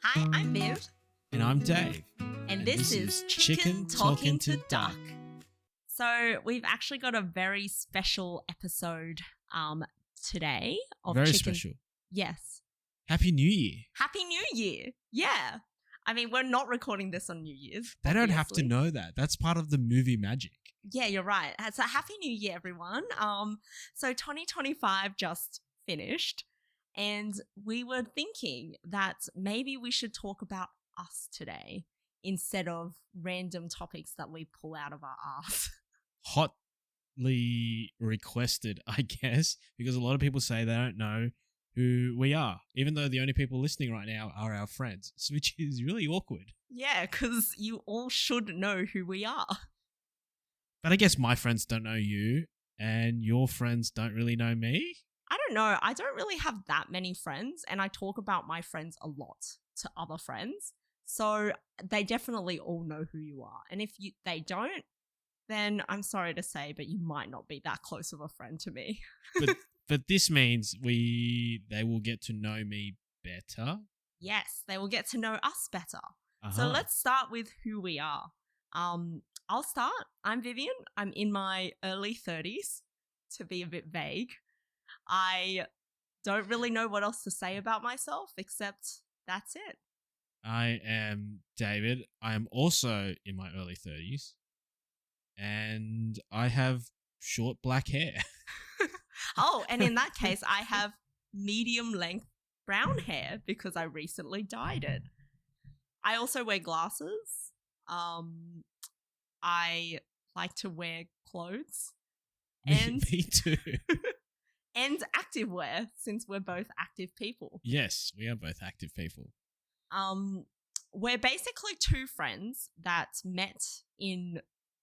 Hi, I'm Viv. And I'm Dave. And this is Chicken Talking to Duck. So we've actually got a very special episode today of Very Chicken. special. Yes. Happy New Year. Happy New Year. Yeah. I mean, we're not recording this on New Year's. They don't have to obviously. know that. That's part of the movie magic. Yeah, you're right. So Happy New Year, everyone. So 2025 just finished, and we were thinking that maybe we should talk about us today instead of random topics that we pull out of our ass. Hotly requested, I guess, because a lot of people say they don't know who we are, even though the only people listening right now are our friends, which is really awkward. Yeah, because you all should know who we are. But I guess my friends don't know you, and your friends don't really know me. I don't know. I don't really have that many friends, and I talk about my friends a lot to other friends. So they definitely all know who you are. And if they don't, then I'm sorry to say, but you might not be that close of a friend to me. But this means they will get to know me better. Yes, they will get to know us better. Uh-huh. So let's start with who we are. I'll start. I'm Vivian. I'm in my early 30s, to be a bit vague. I don't really know what else to say about myself, except that's it. I am David. I am also in my early 30s. And I have short black hair. Oh, and in that case, I have medium length brown hair because I recently dyed it. I also wear glasses. I like to wear clothes. And Me too. and activewear, since we're both active people. Yes, we are both active people. We're basically two friends that met in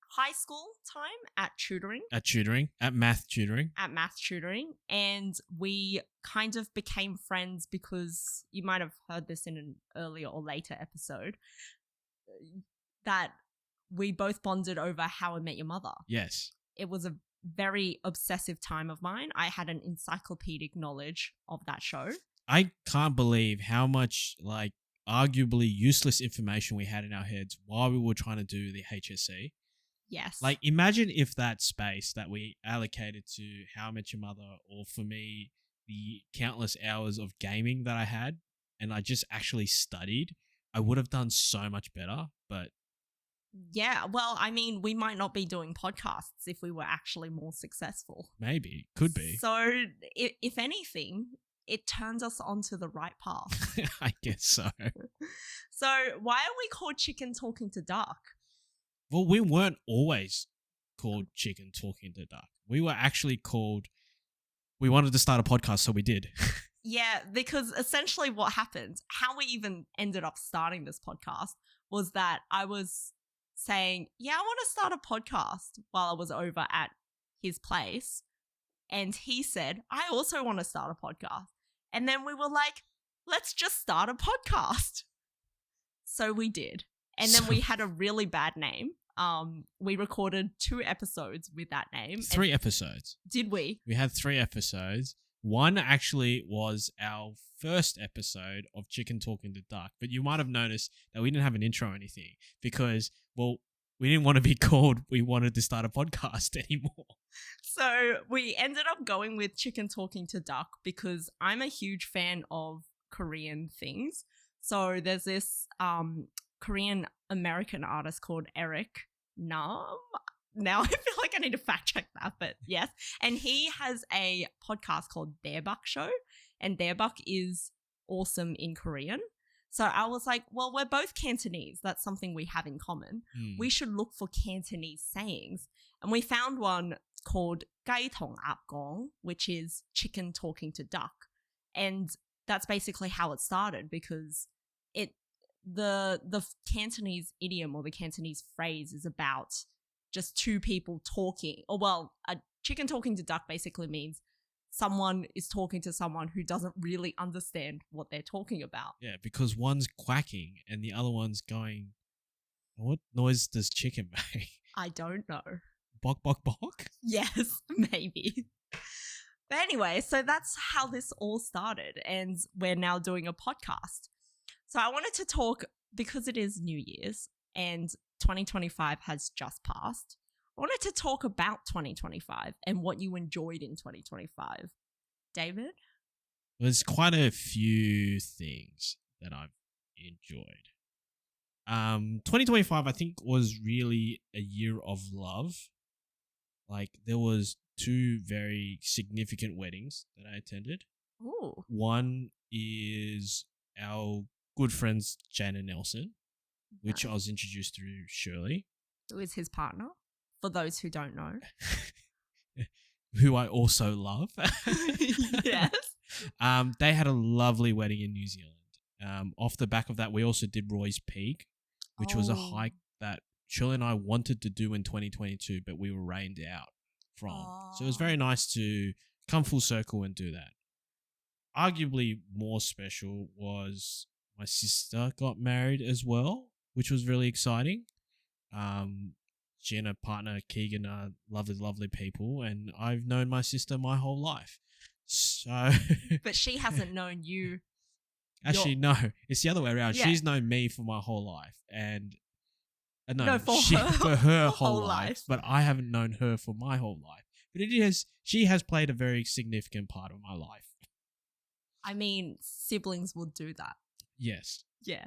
high school time at tutoring. At math tutoring. And we kind of became friends because you might have heard this in an earlier or later episode, that we both bonded over How I Met Your Mother. Yes. It was a very obsessive time of mine. I had an encyclopedic knowledge of that show. I can't believe how much, arguably useless information we had in our heads while we were trying to do the HSC. Yes. Imagine if that space that we allocated to How I Met Your Mother, or for me, the countless hours of gaming that I had, and I just actually studied, I would have done so much better, but... Yeah, well, I mean, we might not be doing podcasts if we were actually more successful. Maybe. Could be. So, if anything, it turns us onto the right path. I guess so. So, why are we called Chicken Talking to Duck? Well, we weren't always called Chicken Talking to Duck. We were actually called... We wanted to start a podcast, so we did. Yeah, because essentially what happened, how we even ended up starting this podcast, was that I was saying, yeah, I want to start a podcast while I was over at his place. And he said, I also want to start a podcast. And then we were like, let's just start a podcast. So we did. And then we had a really bad name. We recorded 2 episodes with that name. 3 episodes. Did we? We had 3 episodes. One actually was our first episode of Chicken Talking to Duck, but you might have noticed that we didn't have an intro or anything because, well, we didn't want to be called We Wanted to Start a Podcast anymore. So we ended up going with Chicken Talking to Duck because I'm a huge fan of Korean things. So there's this Korean American artist called Eric Nam. Now I feel like I need to fact check that, but yes. And he has a podcast called Daebak Show, and Daebak is awesome in Korean. So I was like, well, we're both Cantonese. That's something we have in common. We should look for Cantonese sayings. And we found one called Gai Tong Ap Gong, which is chicken talking to duck. And that's basically how it started, because the Cantonese idiom or the Cantonese phrase is about just 2 people talking. Or, well, a chicken talking to duck basically means someone is talking to someone who doesn't really understand what they're talking about. Yeah, because one's quacking and the other one's going, what noise does chicken make? I don't know. Bok, bok, bok? Yes, maybe. But anyway, so that's how this all started, and we're now doing a podcast. So I wanted to talk, because it is New Year's and 2025 has just passed. I wanted to talk about 2025 and what you enjoyed in 2025. David? There's quite a few things that I've enjoyed. 2025, I think, was really a year of love. Like, there was 2 very significant weddings that I attended. Ooh. One is our good friends Jane and Nelson, which I was introduced through Shirley. Who is his partner, for those who don't know. Who I also love. Yes. They had a lovely wedding in New Zealand. Off the back of that, we also did Roy's Peak, which was a hike that Shirley and I wanted to do in 2022, but we were rained out from. So it was very nice to come full circle and do that. Arguably more special was my sister got married as well, which was really exciting. She and her partner Keegan are lovely, lovely people, and I've known my sister my whole life. So, but she hasn't known you. Actually, no, it's the other way around. Yeah. She's known me for my whole life, and for her whole whole life, life. but I haven't known her for my whole life. But she has played a very significant part of my life. I mean, siblings will do that. Yes. Yeah.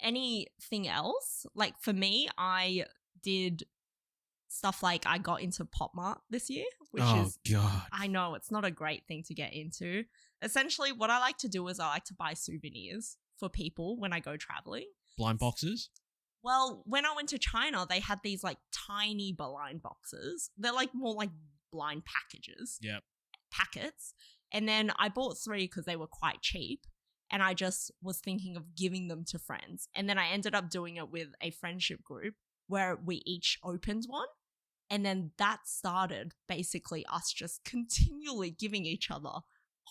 Anything else? Like, for me, I did stuff like I got into Pop Mart this year, which is, God, I know it's not a great thing to get into. Essentially, what I like to do is I like to buy souvenirs for people when I go traveling. blind boxes. Well, when I went to China, they had these like tiny blind boxes. They're like more like blind packages. Yep. Packets. And then I bought 3 because they were quite cheap. And I just was thinking of giving them to friends. And then I ended up doing it with a friendship group where we each opened one. And then that started basically us just continually giving each other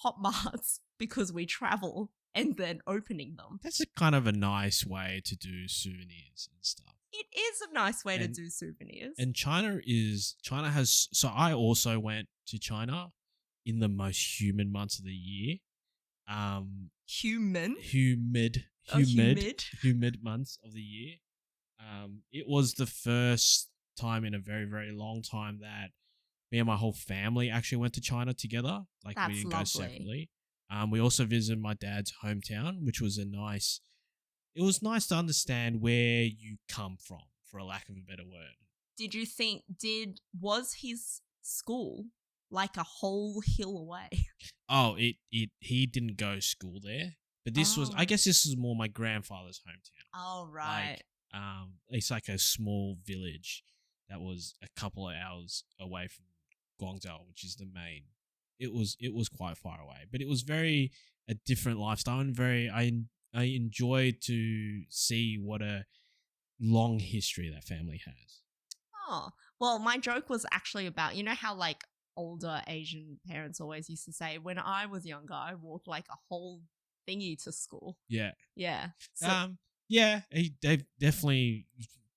Pop Marts because we travel and then opening them. That's a kind of a nice way to do souvenirs and stuff. It is a nice way to do souvenirs. And China has, so I also went to China in the most humid months of the year. Humid months of the year. It was the first time in a very, very long time that me and my whole family actually went to China together. Like, That's we didn't lovely. go separately. We also visited my dad's hometown, which was it was nice to understand where you come from, for a lack of a better word. Was his school like a whole hill away? Oh, he didn't go school there, but I guess this was more my grandfather's hometown. Oh, right. Like, it's like a small village that was a couple of hours away from Guangzhou, which is the main. It was quite far away, but it was a different lifestyle, and I enjoyed to see what a long history that family has. Oh, well, my joke was actually about, you know how like older Asian parents always used to say, when I was younger, I walked like a whole thingy to school. Yeah. Yeah. So, yeah, they definitely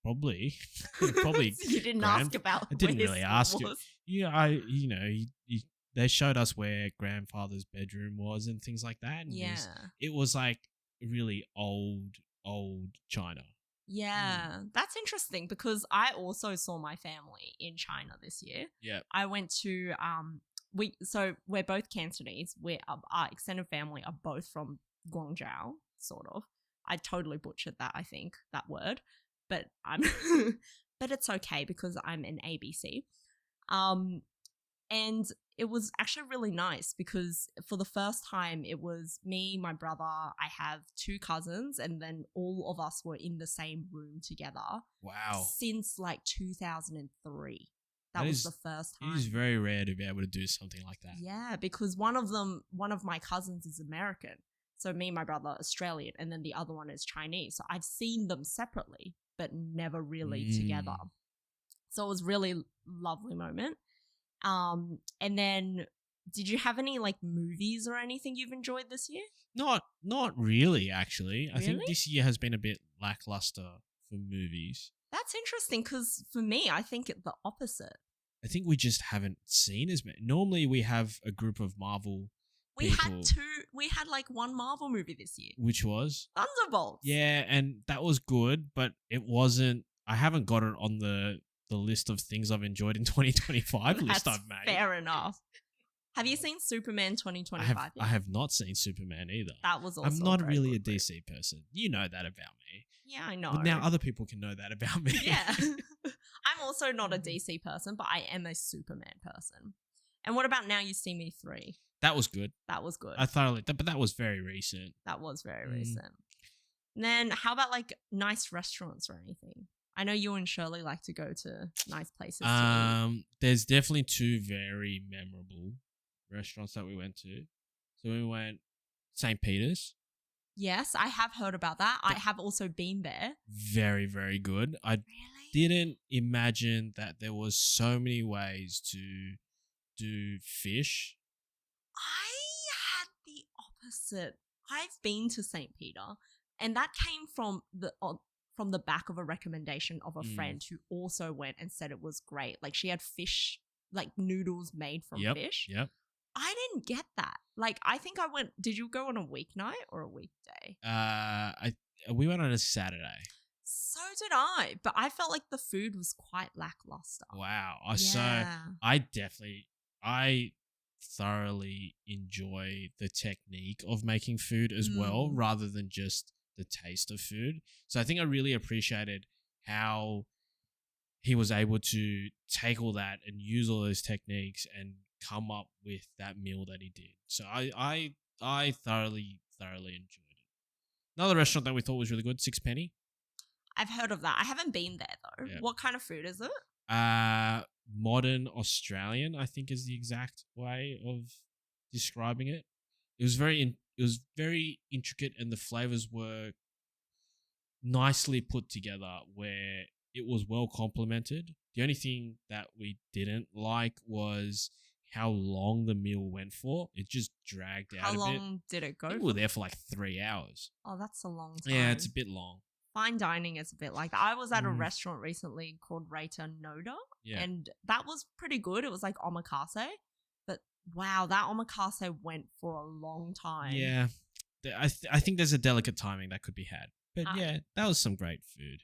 probably you didn't ask about. I didn't where really his ask school you. was. Yeah, they showed us where grandfather's bedroom was and things like that. And Yeah. it was like really old China. Yeah, that's interesting because I also saw my family in China this year. Yeah. I went to we're both Cantonese. Our extended family are both from Guangzhou, sort of. I totally butchered that, I think, that word. But but it's okay because I'm an ABC. And it was actually really nice because for the first time, it was me, my brother, I have 2 cousins, and then all of us were in the same room together. Wow. Since like 2003. That That was is- the first time. It is very rare to be able to do something like that. Yeah, because one of my cousins is American. So me and my brother are Australian, and then the other one is Chinese. So I've seen them separately, but never really together. So it was really lovely moment. And then did you have any like movies or anything you've enjoyed this year? Not really, actually. I think Really? this year has been a bit lackluster for movies. That's interesting because for me, I think it's the opposite. I think we just haven't seen as many. Normally we have a group of Marvel We people, had two. We had like one Marvel movie this year, which was Thunderbolts. yeah, and that was good, but it wasn't. I haven't got it on the list of things I've enjoyed in 2025 list That's I've made. fair enough. Have you seen Superman 2025 yet? I have not seen Superman either. That was also I'm not very really a good DC person. You know that about me. Yeah, I know. But now other people can know that about me. Yeah. I'm also not a DC person, but I am a Superman person. And what about Now You See Me 3? That was good. That was good. But that was very recent. That was very recent. And then how about like nice restaurants or anything? I know you and Shirley like to go to nice places to eat. There's definitely two very memorable restaurants that we went to. So we went St. Peter's. Yes, I have heard about that. I have also been there. Very, very good. I Really? didn't imagine that there was so many ways to do fish. I had the opposite. I've been to St. Peter, and that came from the back of a recommendation of a friend who also went and said it was great. Like she had fish, like noodles made from fish. Yep. I didn't get that. Like I think I went. Did you go on a weeknight or a weekday? We went on a Saturday. So did I, but I felt like the food was quite lackluster. Wow. Yeah. So I thoroughly enjoy the technique of making food as well, rather than just the taste of food. So I think I really appreciated how he was able to take all that and use all those techniques and come up with that meal that he did. So I thoroughly enjoyed it. Another restaurant that we thought was really good, Sixpenny. I've heard of that. I haven't been there though. Yeah. What kind of food is it? Modern Australian, I think is the exact way of describing it. It was very intricate, and the flavors were nicely put together where it was well complemented. The only thing that we didn't like was how long the meal went for. It just dragged out a bit. How long did it go? We were there for like 3 hours. Oh, that's a long time. Yeah, it's a bit long. Fine dining is a bit like that. I was at a restaurant recently called Rata Noda, and that was pretty good. It was like omakase, but wow, that omakase went for a long time. Yeah, I think there's a delicate timing that could be had. But yeah, that was some great food.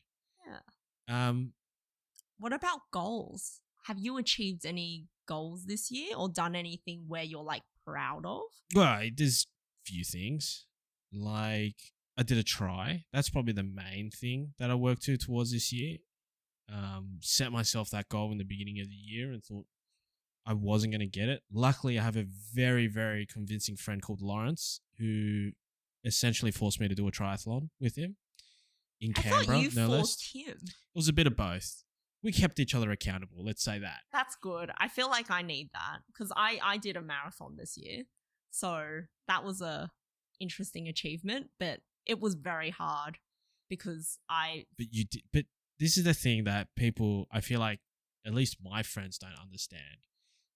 Yeah. What about goals? Have you achieved any goals this year or done anything where you're like proud of? Well, there's a few things. Like I did a try. That's probably the main thing that I worked towards this year. Set myself that goal in the beginning of the year and thought I wasn't going to get it. Luckily, I have a very, very convincing friend called Lawrence who essentially forced me to do a triathlon with him in Canberra. I thought you forced him. It was a bit of both. We kept each other accountable, let's say that. That's good. I feel like I need that because I did a marathon this year. So that was a interesting achievement, but it was very hard because But you did. But this is the thing that people, I feel like, at least my friends don't understand.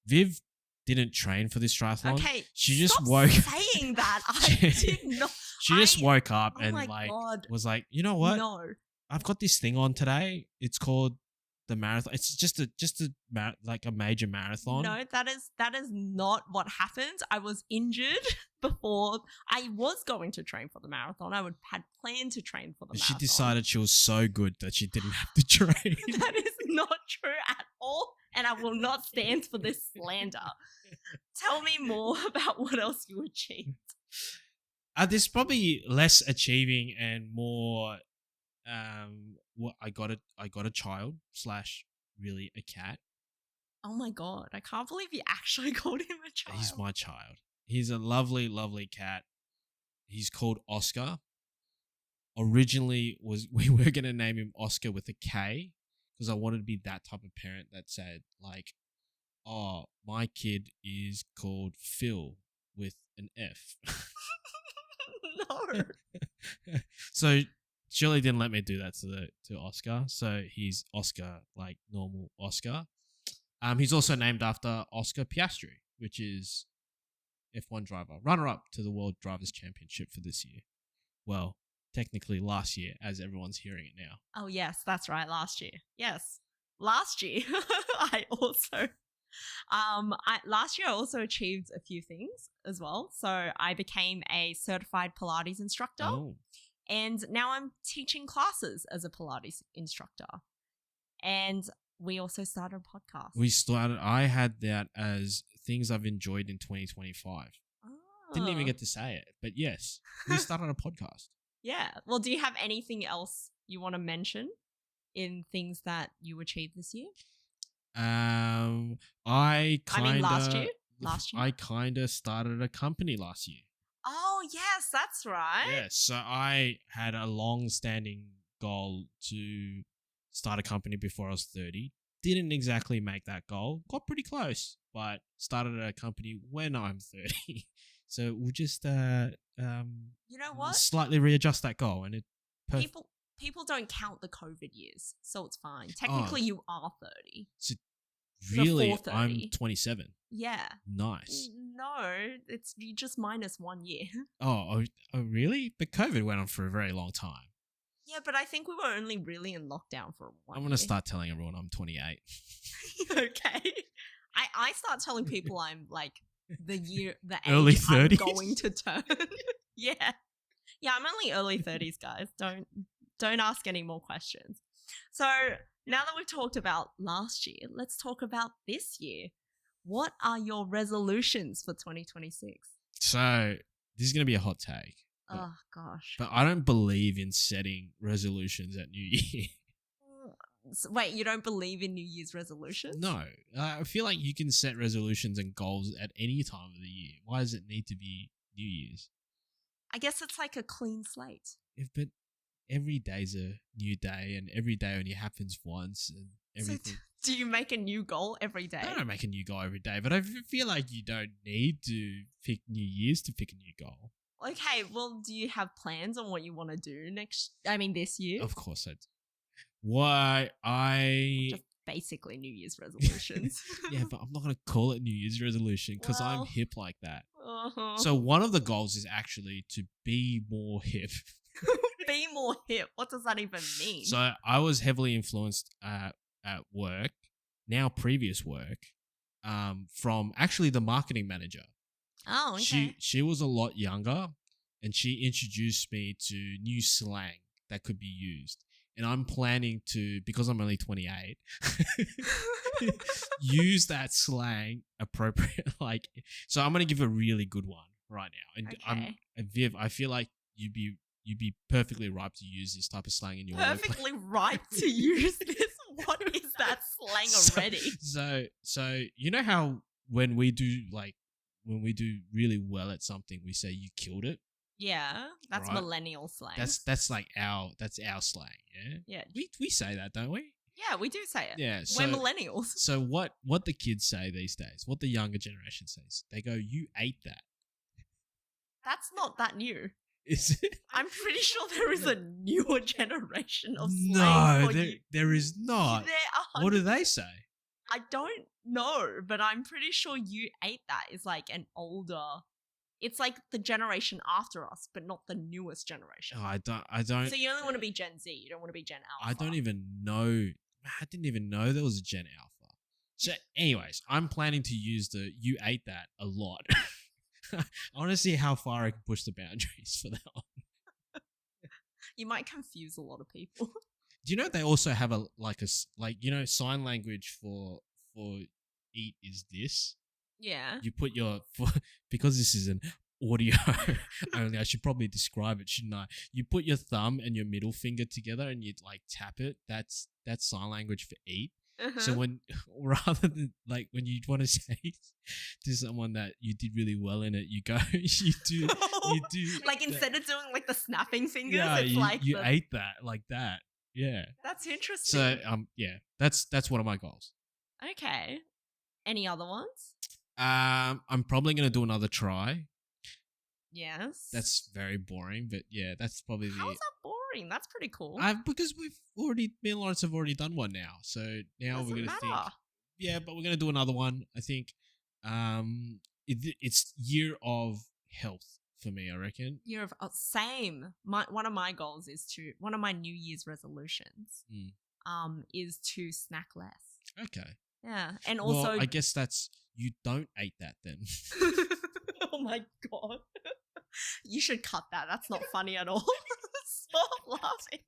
Viv didn't train for this triathlon. Okay, she just stop woke. saying that. I did not. She just woke up and God. was like, you know what? No, I've got this thing on today. It's called the marathon. It's just a major marathon. No, that is not what happened. I was injured before. I was going to train for the marathon. Had planned to train for the marathon. She decided she was so good that she didn't have to train. That is not true at all, and I will not stand for this slander. Tell me more about what else you achieved. There's probably less achieving and more. What I got a child / really a cat. Oh my God, I can't believe you actually called him a child. He's my child. He's a lovely, lovely cat. He's called Oscar. Originally we were gonna name him Oscar with a K because I wanted to be that type of parent that said like, oh, my kid is called Phil with an F. No. So Shirley didn't let me do that to Oscar, so he's Oscar like normal Oscar. He's also named after Oscar Piastri, which is F1 driver, runner-up to the World Drivers' Championship for this year. Well, technically last year, as everyone's hearing it now. Oh yes, that's right. Last year, yes, last year I also, last year I also achieved a few things. as well. So I became a certified Pilates instructor. Oh, And now I'm teaching classes as a Pilates instructor. And we also started a podcast. I had that as things I've enjoyed in 2025. Didn't even Oh. get to say it, but yes, we started a podcast. Yeah. Well, do you have anything else you want to mention in things that you achieved this year? Last year? Last year? I kind of started a company last year. Oh, yes, that's right. Yes, so I had a long-standing goal to start a company before I was 30. Didn't exactly make that goal. Got pretty close, but started a company when I'm 30. So we'll just You know what? slightly readjust that goal, and People don't count the COVID years, so it's fine. Technically, you are 30. really before 30. I'm 27. Yeah. Nice. No, it's you just minus 1 year. Oh, really? But COVID went on for a very long time. Yeah, but I think we were only really in lockdown for 1 I'm gonna start telling everyone I'm 28. Okay. I start telling people I'm like the age Early I'm 30s? going to turn. Yeah. Yeah, I'm only early 30s, guys. Don't ask any more questions. So now that we've talked about last year, let's talk about this year. What are your resolutions for 2026? So this is gonna be a hot take. Oh gosh. But I don't believe in setting resolutions at New Year. So, wait, you don't believe in New Year's resolutions? No. I feel like you can set resolutions and goals at any time of the year. Why does it need to be New Year's? I guess it's like a clean slate. But every day's a new day, and every day only happens once, and everything. So do you make a new goal every day? I don't make a new goal every day, but I feel like you don't need to pick New Year's to pick a new goal. Okay, well, do you have plans on what you want to do this year? Of course I do. Why Just basically New Year's resolutions. Yeah, but I'm not going to call it New Year's resolution because I'm Well. hip like that. Uh-huh. So one of the goals is actually to be more hip. Be more hip. What does that even mean? So I was heavily influenced at work, now previous work, from actually the marketing manager. Oh, okay. She was a lot younger, and she introduced me to new slang that could be used. And I'm planning to, because I'm only 28, use that slang appropriate. So I'm gonna give a really good one right now. And Okay. Viv, I feel like you'd be perfectly ripe to use this type of slang in your workplace. Perfectly right to use this. What is that slang already? So you know how when we do really well at something, we say you killed it. Yeah, that's Right. millennial slang. That's our slang. Yeah, yeah. we say that, don't we? Yeah, we do say it. Yeah. We're millennials. So what the kids say these days, what the younger generation says, they go, "You ate that." That's not that new. Is it? I'm pretty sure there is a newer generation of slang. No, for you. there is not. There are. What do they say? I don't know, but I'm pretty sure you ate that is like an older. It's like the generation after us, but not the newest generation. Oh, I don't. So you only want to be Gen Z. You don't want to be Gen Alpha. I don't even know. I didn't even know there was a Gen Alpha. So, anyways, I'm planning to use the "you ate that" a lot. I want to see how far I can push the boundaries for that one. You might confuse a lot of people. Do you know they also have sign language for eat is this? Yeah. You put because this is an audio only, I should probably describe it, shouldn't I? You put your thumb and your middle finger together and you tap it. That's sign language for eat. Uh-huh. So rather than when you want to say to someone that you did really well in it, you go, you do like instead of doing the snapping fingers, yeah, it's you ate that like that. Yeah. That's interesting. So yeah, that's one of my goals. Okay. Any other ones? I'm probably gonna do another try. Yes. That's very boring, but yeah, that's probably How is that boring? That's pretty cool. because me and Lawrence have already done one now, so now we're gonna think. Yeah, but we're gonna do another one. I think, it's year of health for me. I reckon. Year of same. One of my goals is one of my New Year's resolutions. Mm. Is to snack less. Okay. Yeah. And Well, also I guess that's you don't eat that then. oh my god. You should cut that. That's not funny at all. Stop laughing.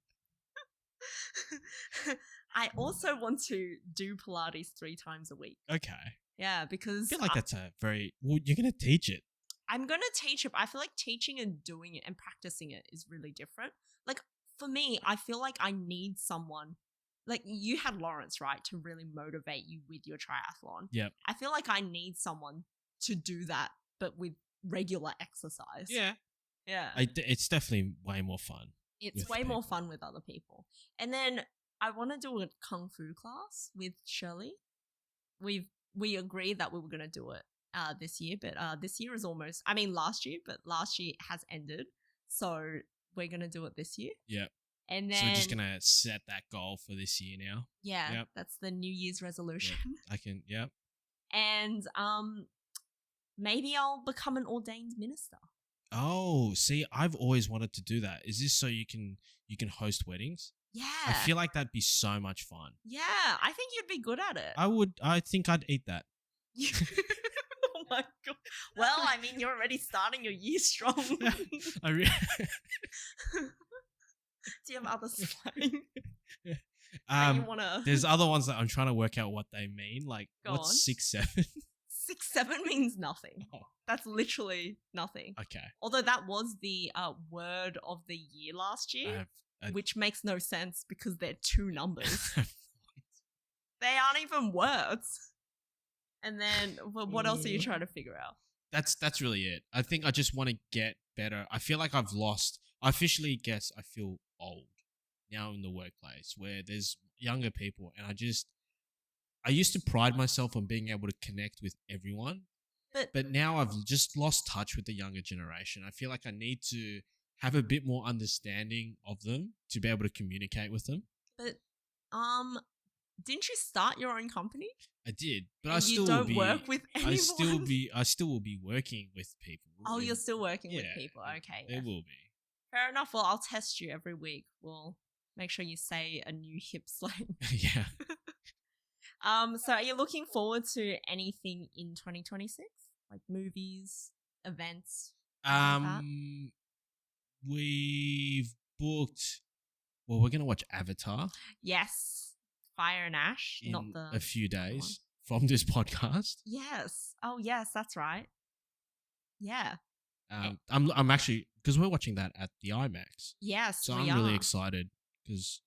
I also want to do Pilates 3 times a week. Okay. Yeah, I because feel like that's a very well. You're gonna teach it. I'm going to teach it. But I feel like teaching and doing it and practicing it is really different. Like for me, I feel like I need someone. Like you had Lawrence, right, to really motivate you with your triathlon. Yep. I feel like I need someone to do that, but with regular exercise. Yeah. Yeah. It's definitely way more fun. It's with way more people. fun with other people. And then I want to do a kung fu class with Shirley. We agreed that we were going to do it this year, but this year is almost, I mean last year, but last year has ended. So we're going to do it this year. Yep. And then So we're just gonna set that goal for this year now. yeah, Yep. that's the New Year's resolution. I can. Yep. And maybe I'll become an ordained minister. Oh, see, I've always wanted to do that. Is this so you can host weddings? Yeah. I feel like that'd be so much fun. Yeah, I think you'd be good at it. I think I'd eat that. Oh my god. Well, I mean, you're already starting your year strong. I re- Do you have other slang that you want to? There's other ones that I'm trying to work out what they mean. Like, Go what's on. 6, 7? 6, 7 means nothing. Oh. That's literally nothing. Okay. Although that was the word of the year last year, which makes no sense because they're 2 numbers. They aren't even words. And then, well, what else are you trying to figure out? That's really it. I think I just want to get better. I feel like I've lost. I officially guess I feel old now in the workplace where there's younger people, and I used to pride myself on being able to connect with everyone, but now I've just lost touch with the younger generation. I feel like I need to have a bit more understanding of them to be able to communicate with them. But didn't you start your own company? I did, but And I still you don't will be, work with anyone. I still will be working with people. Oh, you're still working with Yeah, people. Okay. There will be. Fair enough. Well, I'll test you every week. We'll make sure you say a new hip slang. Yeah. So are you looking forward to anything in 2026? Like movies, events? Like that? We've booked. Well, we're gonna watch Avatar Yes. Fire and Ash, in not the a few other days from this podcast. Yes. Oh, yes, that's right. Yeah. I'm actually because we're watching that at the IMAX, Yes, so we I'm really are. excited because,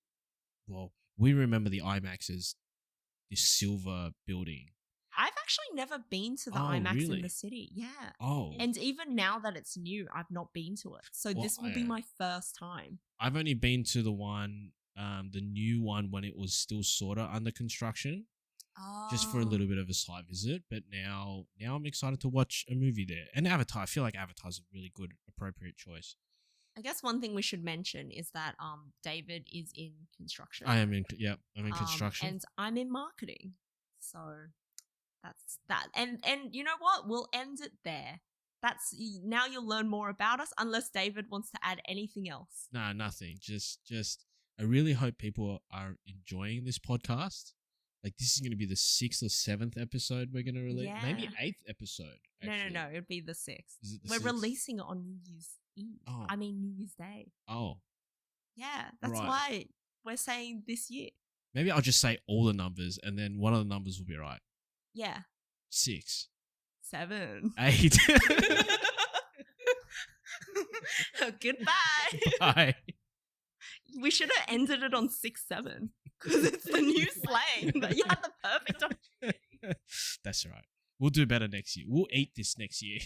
well, we remember the IMAX as this silver building. I've actually never been to the Oh, IMAX really? in the city. Yeah. Oh, And even now that it's new, I've not been to it. So Well, this will be I- my first time. I've only been to the one, the new one when it was still sort of under construction, just for a little bit of a site visit. But now I'm excited to watch a movie there. And Avatar, I feel like Avatar's a really good, appropriate choice. I guess one thing we should mention is that David is in construction. I'm in construction. And I'm in marketing. So that's that. And you know what? We'll end it there. That's now you'll learn more about us unless David wants to add anything else. No, nothing. Just I really hope people are enjoying this podcast. Like this is going to be the 6th or 7th episode we're going to release. Maybe Yeah. 8th episode. Actually. No. It'd be the 6th. Is it the We're 6th? releasing it on New Year's Eve. Oh. I mean New Year's Day. Oh, Yeah, that's Right. why we're saying this year. maybe I'll just say all the numbers and then one of the numbers will be right. Yeah, 6, 7. 8. Goodbye. Bye. We should have ended it on 6-7 because it's the new slang. But you had the perfect opportunity. That's all right. We'll do better next year. We'll eat this next year.